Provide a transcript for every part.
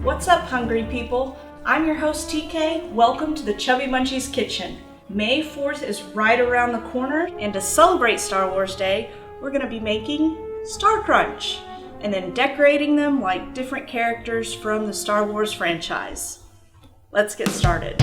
What's up, hungry people? I'm your host, TK. Welcome to the Chubby Munchies kitchen. May 4th is right around the corner, and to celebrate Star Wars Day, we're going to be making Star Crunch and then decorating them like different characters from the Star Wars franchise. Let's get started.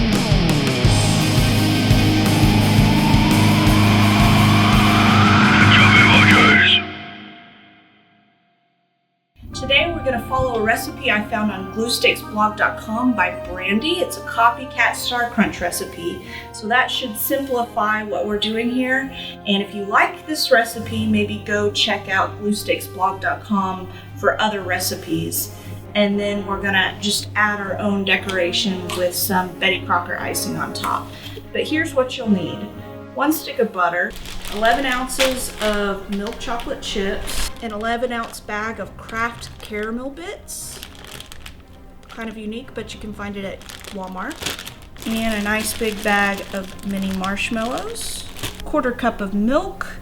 Today we're going to follow a recipe I found on gluesticksblog.com by Brandy. It's a copycat Star Crunch recipe, so that should simplify what we're doing here. And if you like this recipe, maybe go check out gluesticksblog.com for other recipes. And then we're going to just add our own decoration with some Betty Crocker icing on top. But here's what you'll need. 1 stick of butter, 11 ounces of milk chocolate chips, an 11-ounce bag of Kraft caramel bits, kind of unique, but you can find it at Walmart, and a nice big bag of mini marshmallows, 1/4 cup of milk,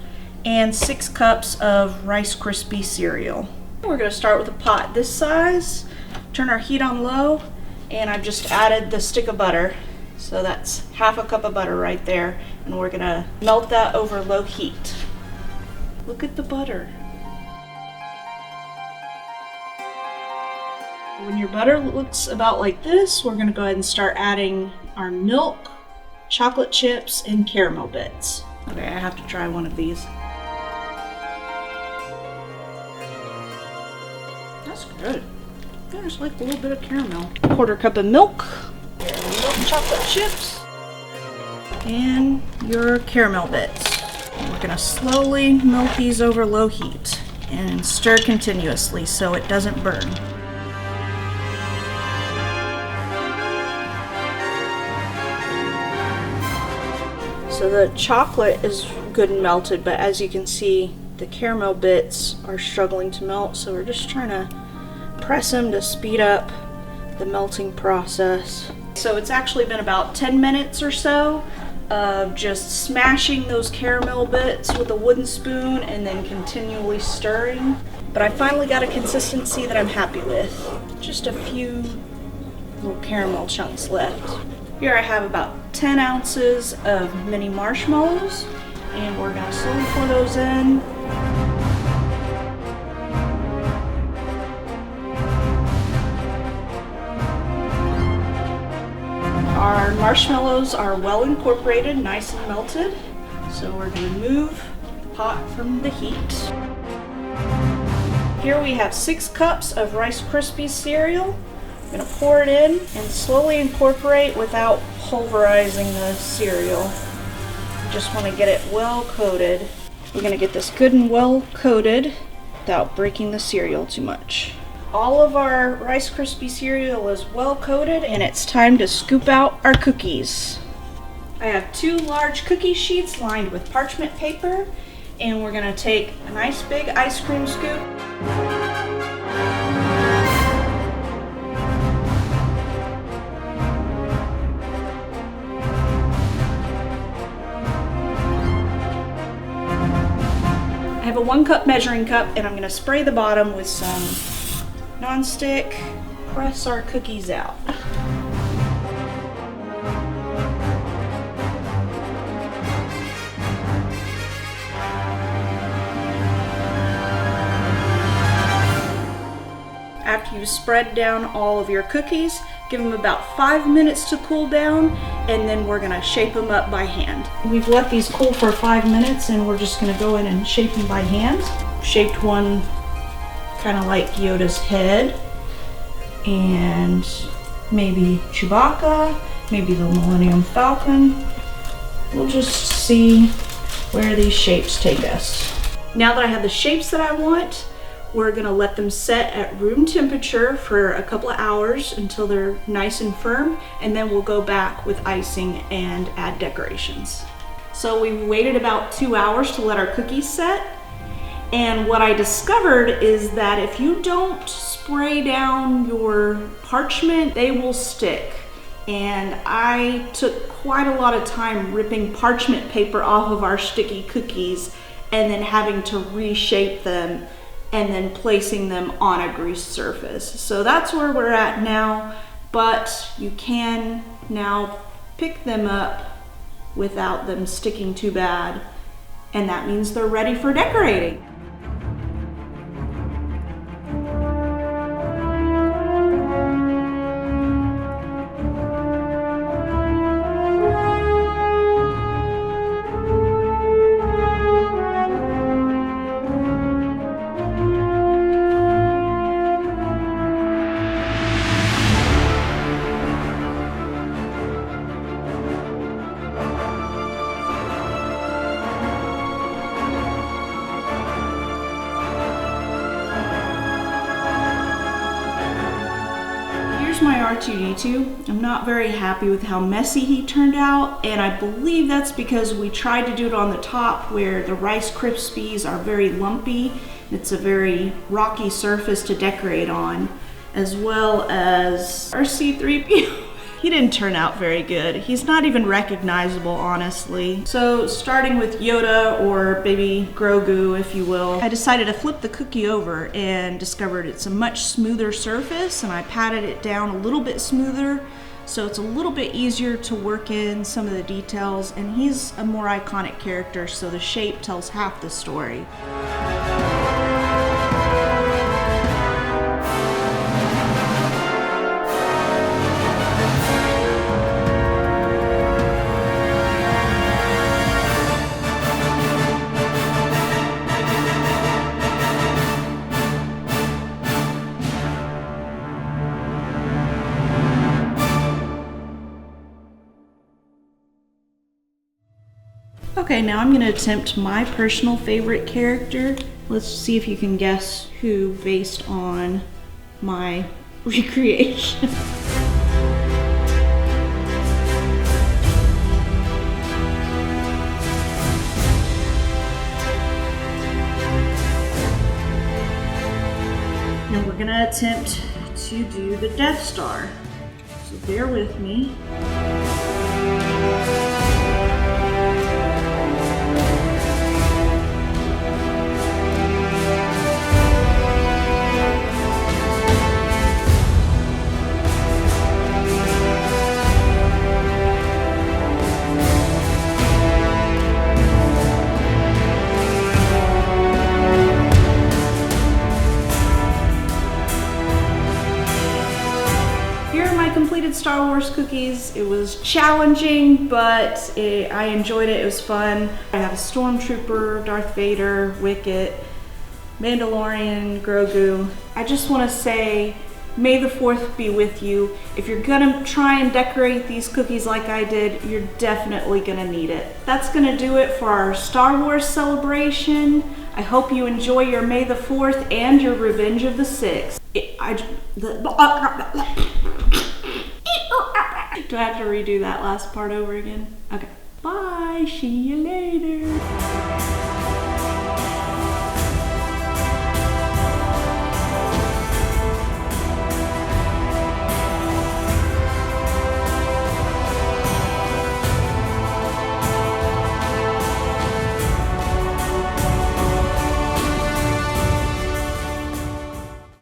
and 6 cups of Rice Krispie cereal. We're going to start with a pot this size, turn our heat on low, and I've just added the stick of butter. So that's 1/2 cup of butter right there, and we're gonna melt that over low heat. Look at the butter. When your butter looks about like this, we're gonna go ahead and start adding our milk, chocolate chips, and caramel bits. Okay, I have to try one of these. That's good. There's like a little bit of caramel. 1/4 cup of milk. Milk chocolate chips and your caramel bits. We're going to slowly melt these over low heat and stir continuously so it doesn't burn. So the chocolate is good and melted, but as you can see, the caramel bits are struggling to melt, so we're just trying to press them to speed up the melting process. So it's actually been about 10 minutes or so of just smashing those caramel bits with a wooden spoon and then continually stirring. But I finally got a consistency that I'm happy with. Just a few little caramel chunks left. Here I have about 10 ounces of mini marshmallows, and we're going to slowly pour those in. Our marshmallows are well incorporated, nice and melted, so we're going to remove the pot from the heat. Here we have 6 cups of Rice Krispie cereal. I'm going to pour it in and slowly incorporate without pulverizing the cereal. You just want to get it well coated. We're going to get this good and well coated without breaking the cereal too much. All of our Rice Krispie cereal is well coated, and it's time to scoop out our cookies. I have 2 large cookie sheets lined with parchment paper, and we're going to take a nice big ice cream scoop. I have a 1 cup measuring cup, and I'm going to spray the bottom with some non-stick, press our cookies out. After you've spread down all of your cookies, give them about 5 minutes to cool down, and then we're gonna shape them up by hand. We've let these cool for 5 minutes, and we're just gonna go in and shape them by hand. Shaped one kind of like Yoda's head, and maybe Chewbacca, maybe the Millennium Falcon. We'll just see where these shapes take us. Now that I have the shapes that I want, we're gonna let them set at room temperature for a couple of hours until they're nice and firm, and then we'll go back with icing and add decorations. So we waited about 2 hours to let our cookies set. And what I discovered is that if you don't spray down your parchment, they will stick. And I took quite a lot of time ripping parchment paper off of our sticky cookies and then having to reshape them and then placing them on a greased surface. So that's where we're at now, but you can now pick them up without them sticking too bad, and that means they're ready for decorating. My R2-D2. I'm not very happy with how messy he turned out, and I believe that's because we tried to do it on the top where the Rice Krispies are very lumpy. It's a very rocky surface to decorate on, as well as our C3PO. He didn't turn out very good. He's not even recognizable, honestly. So starting with Yoda, or baby Grogu, if you will, I decided to flip the cookie over and discovered it's a much smoother surface, and I patted it down a little bit smoother so it's a little bit easier to work in some of the details, and he's a more iconic character, so the shape tells half the story. Okay, now I'm gonna attempt my personal favorite character. Let's see if you can guess who based on my recreation. Now we're gonna attempt to do the Death Star. So bear with me. Completed Star Wars cookies. It was challenging, but I enjoyed it. It was fun. I have a Stormtrooper, Darth Vader, Wicket, Mandalorian, Grogu. I just want to say, may the 4th be with you. If you're gonna try and decorate these cookies like I did, you're definitely gonna need it. That's gonna do it for our Star Wars celebration. I hope you enjoy your May the 4th and your Revenge of the 6th. Do I have to redo that last part over again? Okay. Bye. See you later.